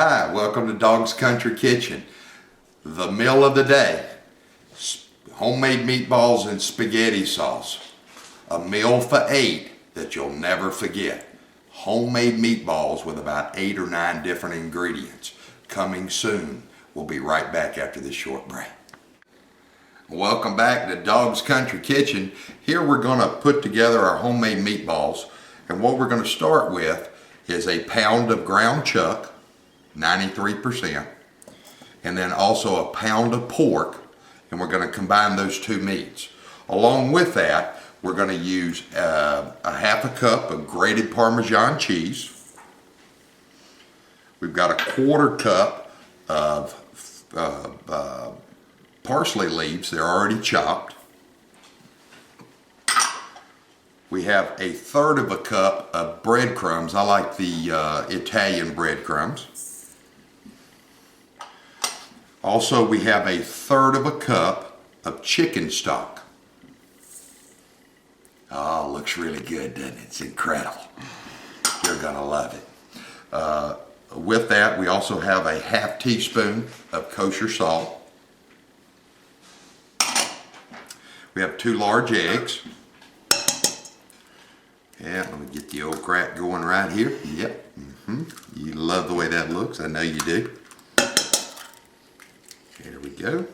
Hi, welcome to Dawg's Country Kitchen. The meal of the day, homemade meatballs and spaghetti sauce. A meal for 8 that you'll never forget. Homemade meatballs with about 8 or 9 different ingredients. Coming soon. We'll be right back after this short break. Welcome back to Dawg's Country Kitchen. Here we're going to put together our homemade meatballs. And what we're going to start with is a pound of ground chuck, 93%, and then also a pound of pork, and we're going to combine those two meats. Along with that, we're going to use a half a cup of grated Parmesan cheese. We've got a 1/4 cup of parsley leaves. They're already chopped. We have a 1/3 cup of breadcrumbs. I like the Italian breadcrumbs. Also, we have a 1/3 cup of chicken stock. Oh, looks really good, doesn't it? It's incredible. You're gonna love it. With that, we also have a 1/2 teaspoon of kosher salt. We have 2 large eggs. Yeah, let me get the old crack going right here. Yep. You love the way that looks. I know you do. There we go.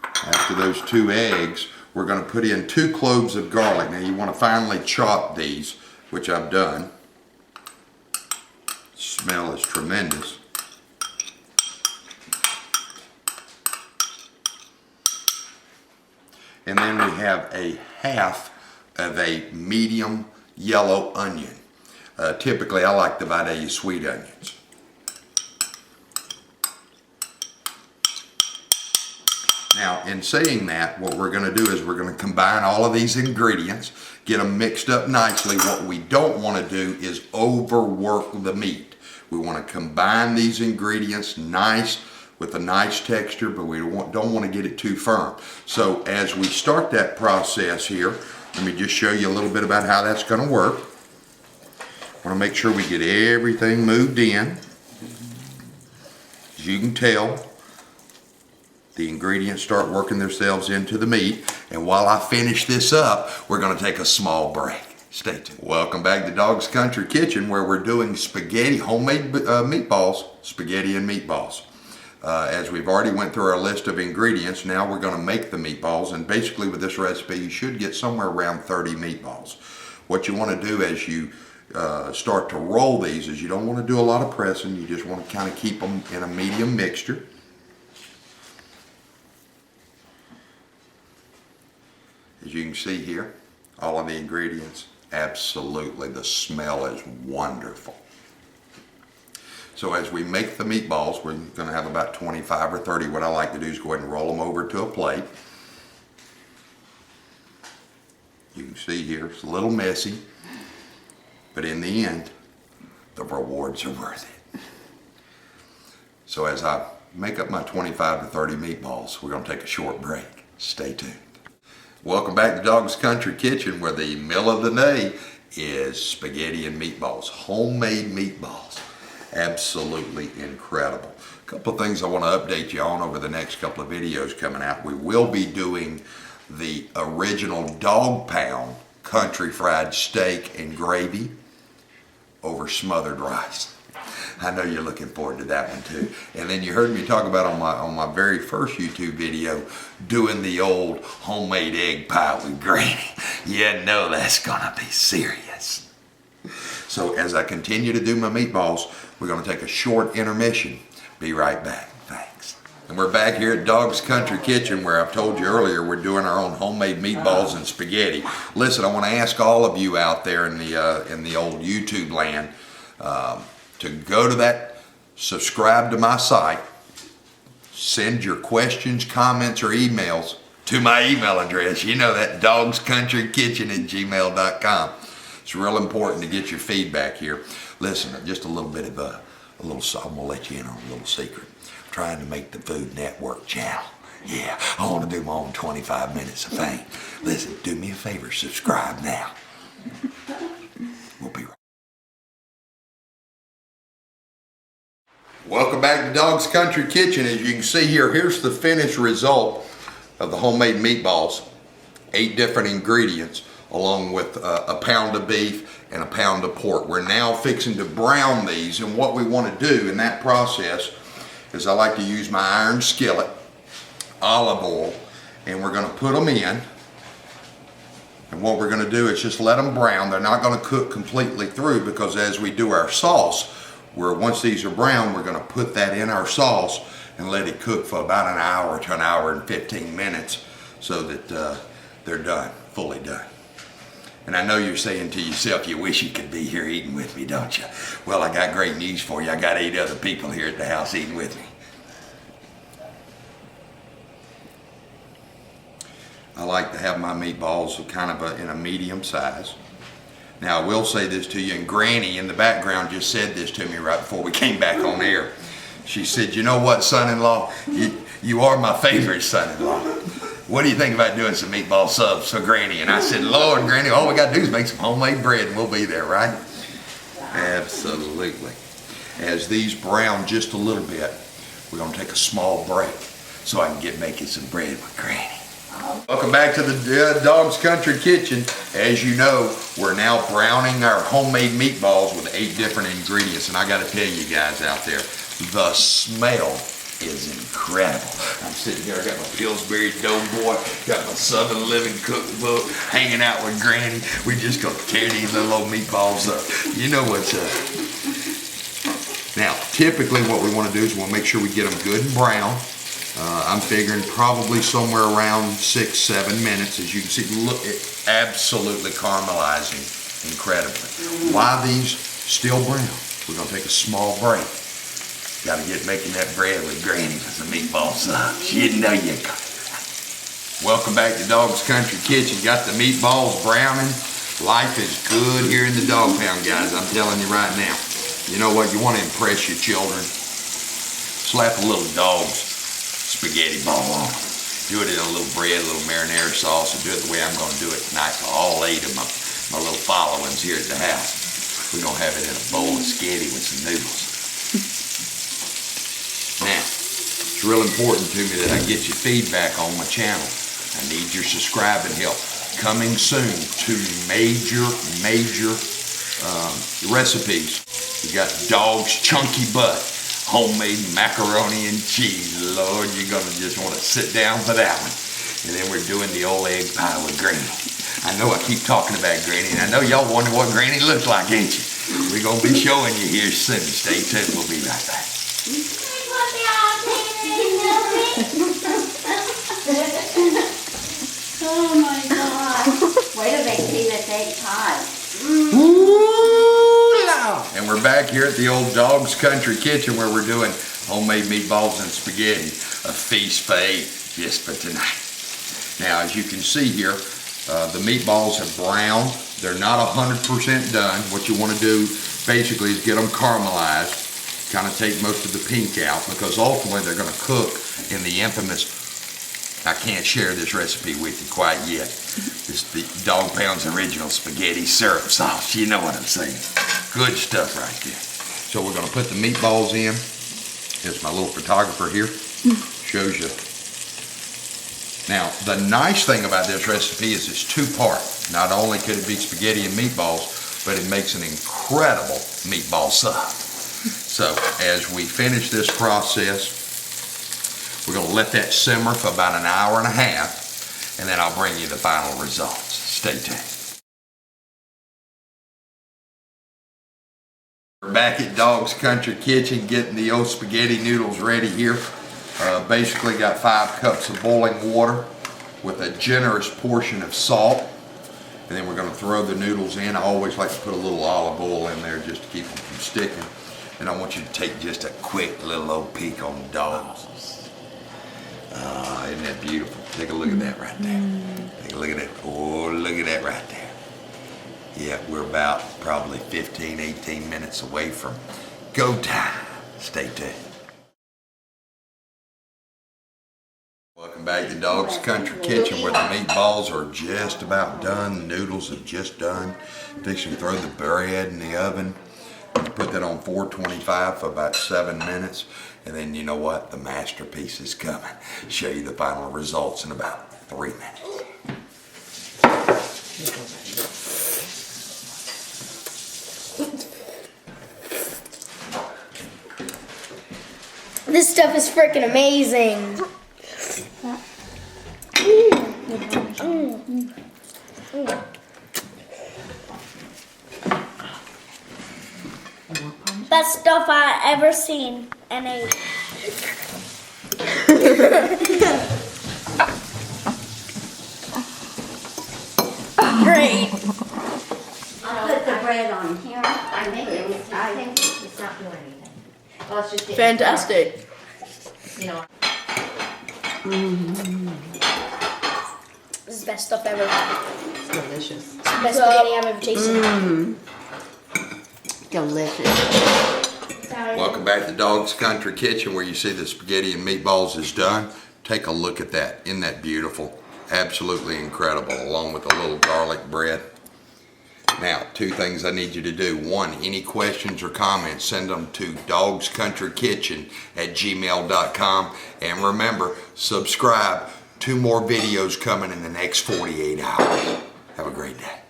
After those 2 eggs, we're going to put in 2 cloves of garlic. Now you want to finely chop these, which I've done. Smell is tremendous. And then we have a 1/2 of a medium yellow onion. Typically I like the Vidalia sweet onions. Now, in saying that, what we're going to do is we're going to combine all of these ingredients, get them mixed up nicely. What we don't want to do is overwork the meat. We want to combine these ingredients nice with a nice texture, but we don't want to get it too firm. So as we start that process here, let me just show you a little bit about how that's going to work. I want to make sure we get everything moved in. As you can tell, the ingredients start working themselves into the meat. And while I finish this up, we're going to take a small break. Stay tuned. Welcome back to Dawg's Country Kitchen, where we're doing spaghetti, homemade meatballs, spaghetti and meatballs. As we've already went through our list of ingredients, now we're going to make the meatballs. And basically with this recipe, you should get somewhere around 30 meatballs. What you want to do as you start to roll these is you don't want to do a lot of pressing. You just want to kind of keep them in a medium mixture. As you can see here, all of the ingredients, absolutely, the smell is wonderful. So as we make the meatballs, we're going to have about 25 or 30. What I like to do is go ahead and roll them over to a plate. You can see here, it's a little messy, but in the end, the rewards are worth it. So as I make up my 25 to 30 meatballs, we're going to take a short break. Stay tuned. Welcome back to Dawg's Country Kitchen, where the meal of the day is spaghetti and meatballs, homemade meatballs. Absolutely incredible. A couple of things I want to update you on over the next couple of videos coming out. We will be doing the original dog pound country fried steak and gravy over smothered rice. I know you're looking forward to that one too. And then you heard me talk about on my very first YouTube video doing the old homemade egg pie with gravy. You know that's gonna be serious. So as I continue to do my meatballs, we're gonna take a short intermission. Be right back. Thanks. And we're back here at Dawg's Country Kitchen, where I've told you earlier we're doing our own homemade meatballs and spaghetti. Listen, I want to ask all of you out there in the old YouTube land to go to that, subscribe to my site, send your questions, comments, or emails to my email address. You know that, dogscountrykitchen@gmail.com. It's real important to get your feedback here. Listen, just a little bit of I'm gonna let you in on a little secret. I'm trying to make the Food Network channel. Yeah, I want to do my own 25 minutes of fame. Listen, do me a favor, subscribe now. We'll be right back. Welcome back to Dawg's Country Kitchen. As you can see here, here's the finished result of the homemade meatballs. 8 different ingredients, along with a pound of beef and a pound of pork. We're now fixing to brown these, and what we want to do in that process is I like to use my iron skillet, olive oil, and we're going to put them in. And what we're going to do is just let them brown. They're not going to cook completely through, because as we do our sauce, once these are brown, we're going to put that in our sauce and let it cook for about an hour to an hour and 15 minutes so that they're done, fully done. And I know you're saying to yourself, you wish you could be here eating with me, don't you? Well, I got great news for you. I got 8 other people here at the house eating with me. I like to have my meatballs kind of in a medium size. Now, I will say this to you, and Granny in the background just said this to me right before we came back on air. She said, you know what, son-in-law? You are my favorite son-in-law. What do you think about doing some meatball subs for Granny? And I said, Lord, Granny, all we got to do is make some homemade bread and we'll be there, right? Absolutely. As these brown just a little bit, we're going to take a small break so I can get making some bread with Granny. Welcome back to the Dawg's Country Kitchen. As you know, we're now browning our homemade meatballs with 8 different ingredients. And I got to tell you guys out there, the smell is incredible. I'm sitting here, I got my Pillsbury Doughboy, got my Southern Living cookbook, hanging out with Granny. We just gonna tear these little old meatballs up. You know what's up. Now, typically what we want to do is we'll make sure we get them good and brown. I'm figuring probably somewhere around 6-7 minutes. As you can see, look, it's absolutely caramelizing incredibly. While these still brown, we're gonna take a small break. Got to get making that bread with Granny for some meatball subs. You know you got it. Welcome back to Dawg's Country Kitchen. Got the meatballs browning. Life is good here in the dog pound, guys. I'm telling you right now. You know what? You want to impress your children. Slap a little Dawg's spaghetti ball on them. Do it in a little bread, a little marinara sauce, and do it the way I'm going to do it tonight for all 8 of my little followings here at the house. We're going to have it in a bowl of spaghetti with some noodles. Now, it's real important to me that I get your feedback on my channel. I need your subscribing help. Coming soon, 2 major recipes. We got Dawg's Chunky Butt, homemade macaroni and cheese. Lord, you're gonna just want to sit down for that one. And then we're doing the old egg pie with Granny. I know I keep talking about Granny, and I know y'all wonder what Granny looks like, ain't you? We're gonna be showing you here soon. Stay tuned, we'll be right back. Oh my God. Wait till they see this egg pie. And we're back here at the old Dawg's Country Kitchen where we're doing homemade meatballs and spaghetti. A feast for 8 just for tonight. Now, as you can see here, the meatballs have browned. They're not 100% done. What you want to do basically is get them caramelized, kind of take most of the pink out, because ultimately they're going to cook in the infamous, I can't share this recipe with you quite yet. It's the Dog Pound's original spaghetti syrup sauce. You know what I'm saying. Good stuff right there. So we're going to put the meatballs in. Here's my little photographer here. Shows you. Now, the nice thing about this recipe is it's 2-part. Not only could it be spaghetti and meatballs, but it makes an incredible meatball sub. So as we finish this process, we're going to let that simmer for about an hour and a half, and then I'll bring you the final results. Stay tuned. We're back at Dawg's Country Kitchen getting the old spaghetti noodles ready here. Basically got 5 cups of boiling water with a generous portion of salt. And then we're going to throw the noodles in. I always like to put a little olive oil in there just to keep them from sticking. And I want you to take just a quick little old peek on the Dawg's. Isn't that beautiful? Take a look at that right there. Take a look at that. Oh, look at that right there. Yeah, we're about probably 15, 18 minutes away from go time. Stay tuned. Welcome back to Dawg's Country Kitchen where the meatballs are just about done. The noodles have just done. Fixing to throw the bread in the oven. put that on 425 for about 7 minutes. And then you know what? The masterpiece is coming. Show you the final results in about 3 minutes. This stuff is freaking amazing. Best stuff I ever seen and ate. Great. I'll put the bread on here. I think it's not doing anything. Well, it's just Fantastic. You know. This is the best stuff ever. It's delicious. It's the best spaghetti I've ever tasted. Delicious. Welcome back to Dawg's Country Kitchen, where you see the spaghetti and meatballs is done. Take a look at that. Isn't that beautiful? Absolutely incredible, along with a little garlic bread. Now, 2 things I need you to do. 1, any questions or comments, send them to dogscountrykitchen@gmail.com. And remember, subscribe. 2 more videos coming in the next 48 hours. Have a great day.